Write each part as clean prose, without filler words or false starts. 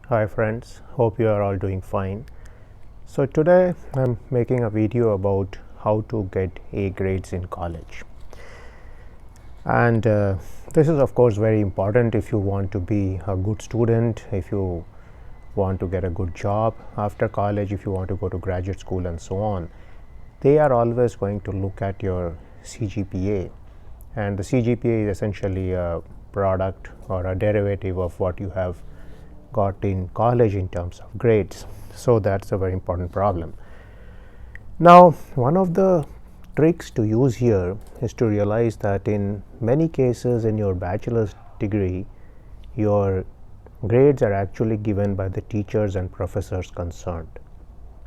Hi friends, hope you are all doing fine. So today I'm making a video about how to get A grades in college. And this is of course very important if you want to be a good student, if you want to get a good job after college, if you want to go to graduate school and so on. They are always going to look at your CGPA, and the CGPA is essentially a product or a derivative of what you have got in college in terms of grades. So that's a very important problem. Now, one of the tricks to use here is to realize that in many cases in your bachelor's degree, your grades are actually given by the teachers and professors concerned.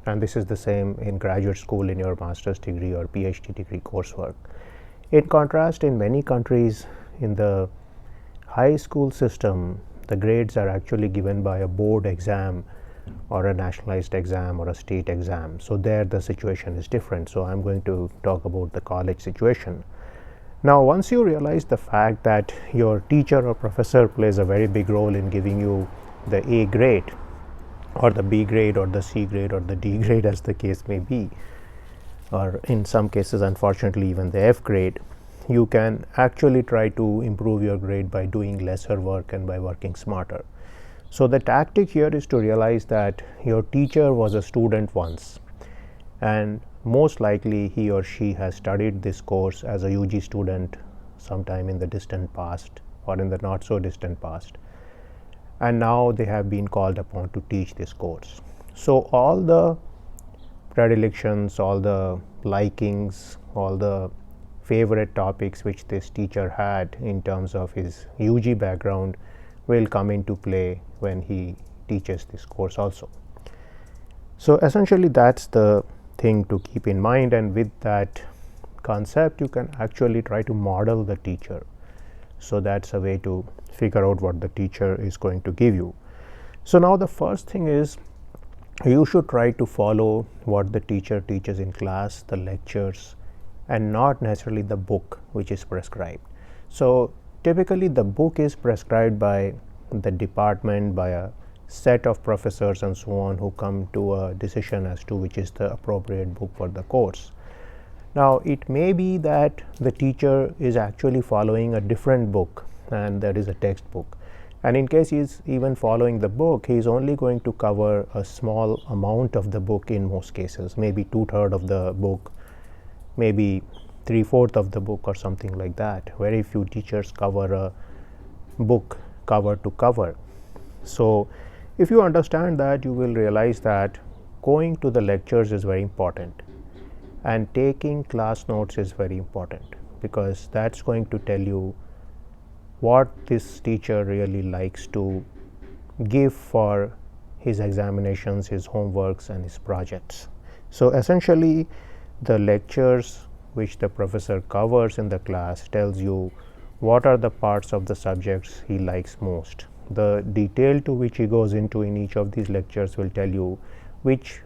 And this is the same in graduate school in your master's degree or PhD degree coursework. In contrast, in many countries in the high school system, the grades are actually given by a board exam or a nationalized exam or a state exam. So there the situation is different. So I'm going to talk about the college situation. Now, once you realize the fact that your teacher or professor plays a very big role in giving you the A grade or the B grade or the C grade or the D grade as the case may be, or in some cases unfortunately even the F grade, you can actually try to improve your grade by doing lesser work and by working smarter. So the tactic here is to realize that your teacher was a student once, and most likely he or she has studied this course as a UG student sometime in the distant past or in the not so distant past, and now they have been called upon to teach this course. So all the predilections, all the likings, all the favorite topics which this teacher had in terms of his UG background will come into play when he teaches this course also. So essentially that's the thing to keep in mind, and with that concept you can actually try to model the teacher. So that's a way to figure out what the teacher is going to give you. So now the first thing is you should try to follow what the teacher teaches in class, the lectures, and not necessarily the book which is prescribed. So typically the book is prescribed by the department, by a set of professors and so on, who come to a decision as to which is the appropriate book for the course. Now it may be that the teacher is actually following a different book, and that is a textbook, and in case he is even following the book, he is only going to cover a small amount of the book in most cases, maybe 2/3 of the book, maybe 3/4 of the book or something like that. Very few teachers cover a book cover to cover. So if you understand that, you will realize that going to the lectures is very important, and taking class notes is very important, because that's going to tell you what this teacher really likes to give for his examinations, his homeworks, and his projects. So essentially the lectures which the professor covers in the class tells you what are the parts of the subjects he likes most. The detail to which he goes into in each of these lectures will tell you which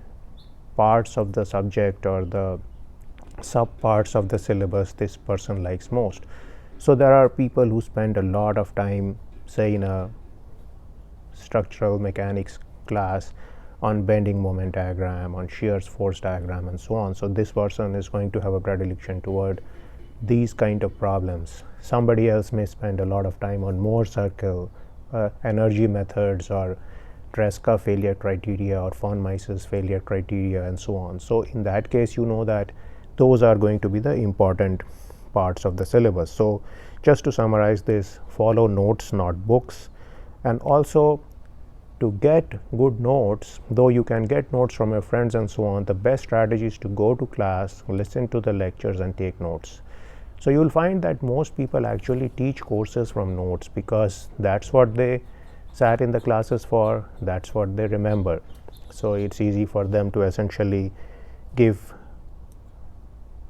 parts of the subject or the sub parts of the syllabus this person likes most. So there are people who spend a lot of time, say in a structural mechanics class, on bending moment diagram, on shear force diagram, and so on. So this person is going to have a predilection toward these kind of problems. Somebody else may spend a lot of time on Mohr circle, energy methods, or Tresca failure criteria, or von Mises failure criteria, and so on. So in that case, you know that those are going to be the important parts of the syllabus. So just to summarize this, follow notes, not books, and also to get good notes, though you can get notes from your friends and so on, the best strategy is to go to class, listen to the lectures, and take notes. So you will find that most people actually teach courses from notes, because that's what they sat in the classes for, that's what they remember. So it's easy for them to essentially give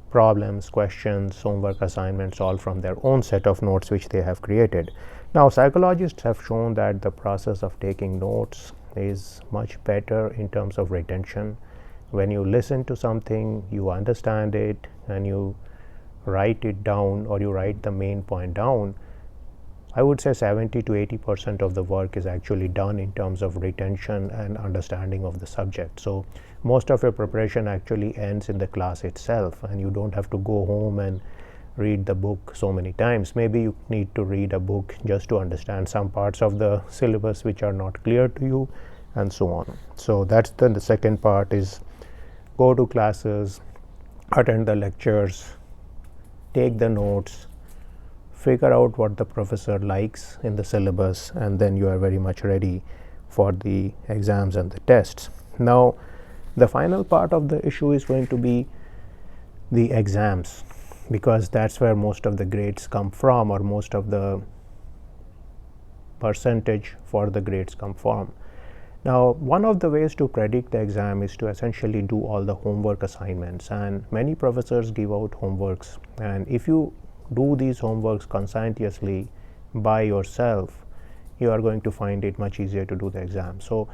problems, questions, homework assignments all from their own set of notes which they have created. Now psychologists have shown that the process of taking notes is much better in terms of retention. When you listen to something, you understand it, and you write it down, or you write the main point down, I would say 70 to 80% of the work is actually done in terms of retention and understanding of the subject. So most of your preparation actually ends in the class itself, and you don't have to go home and read the book so many times. Maybe you need to read a book just to understand some parts of the syllabus which are not clear to you, and so on. So that's the second part is go to classes, attend the lectures, take the notes, figure out what the professor likes in the syllabus, and then you are very much ready for the exams and the tests. Now, the final part of the issue is going to be the exams, because that's where most of the grades come from, or most of the percentage for the grades come from. Now, one of the ways to predict the exam is to essentially do all the homework assignments, and many professors give out homeworks, and if you do these homeworks conscientiously by yourself, you are going to find it much easier to do the exam. So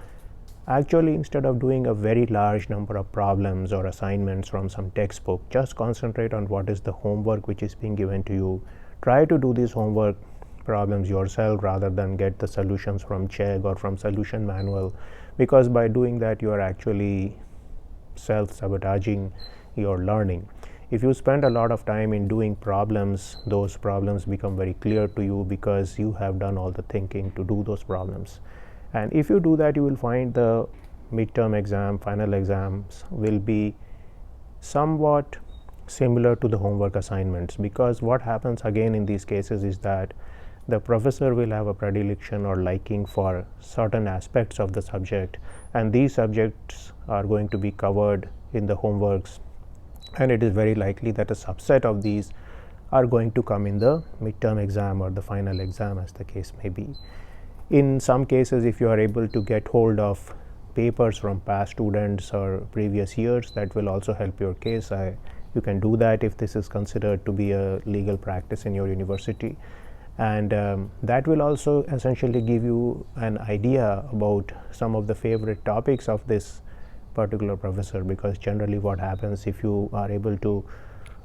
actually, instead of doing a very large number of problems or assignments from some textbook, just concentrate on what is the homework which is being given to you. Try to do these homework problems yourself rather than get the solutions from Chegg or from solution manual, because by doing that you are actually self-sabotaging your learning. If you spend a lot of time in doing problems, those problems become very clear to you because you have done all the thinking to do those problems. And if you do that, you will find the midterm exam, final exams will be somewhat similar to the homework assignments, because what happens again in these cases is that the professor will have a predilection or liking for certain aspects of the subject, and these subjects are going to be covered in the homeworks, and it is very likely that a subset of these are going to come in the midterm exam or the final exam, as the case may be. In some cases, if you are able to get hold of papers from past students or previous years, that will also help your case. You can do that if this is considered to be a legal practice in your university, and that will also essentially give you an idea about some of the favorite topics of this particular professor, because generally what happens, if you are able to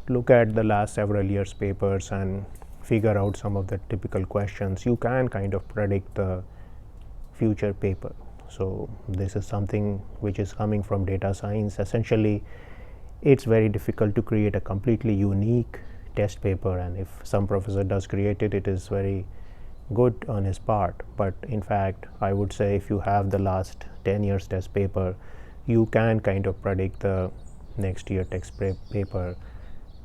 look at the last several years papers and figure out some of the typical questions, you can kind of predict the future paper. So this is something which is coming from data science. Essentially, it's very difficult to create a completely unique test paper, and if some professor does create it, it is very good on his part. But in fact, I would say if you have the last 10 years test paper, you can kind of predict the next year text paper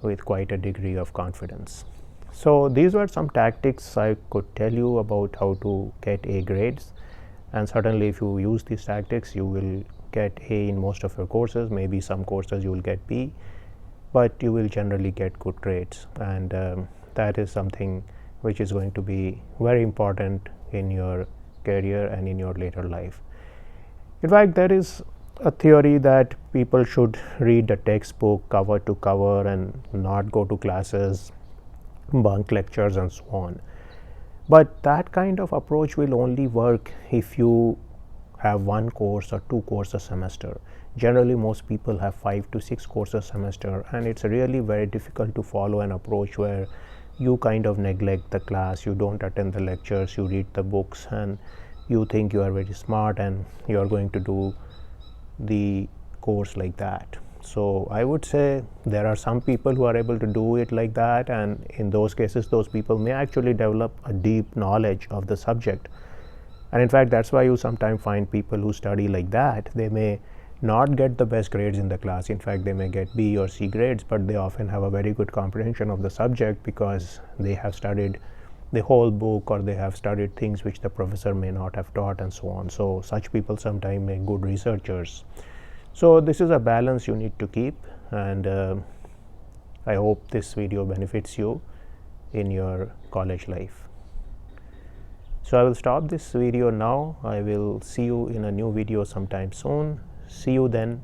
with quite a degree of confidence. So these were some tactics I could tell you about how to get A grades, and certainly if you use these tactics, you will get A in most of your courses. Maybe some courses you will get B, but you will generally get good grades, and that is something which is going to be very important in your career and in your later life. In fact, there is a theory that people should read the textbook cover to cover and not go to classes, bunk lectures, and so on. But that kind of approach will only work if you have one course or two courses a semester. Generally, most people have 5 to 6 courses a semester, and it's really very difficult to follow an approach where you kind of neglect the class, you don't attend the lectures, you read the books, and you think you are very smart and you are going to do the course like that. So I would say there are some people who are able to do it like that, and in those cases, those people may actually develop a deep knowledge of the subject. And in fact, that's why you sometimes find people who study like that, they may not get the best grades in the class. In fact, they may get B or C grades, but they often have a very good comprehension of the subject because they have studied the whole book, or they have studied things which the professor may not have taught, and so on. So such people sometimes make good researchers. So this is a balance you need to keep, and I hope this video benefits you in your college life. So I will stop this video now. I will see you in a new video sometime soon. See you then.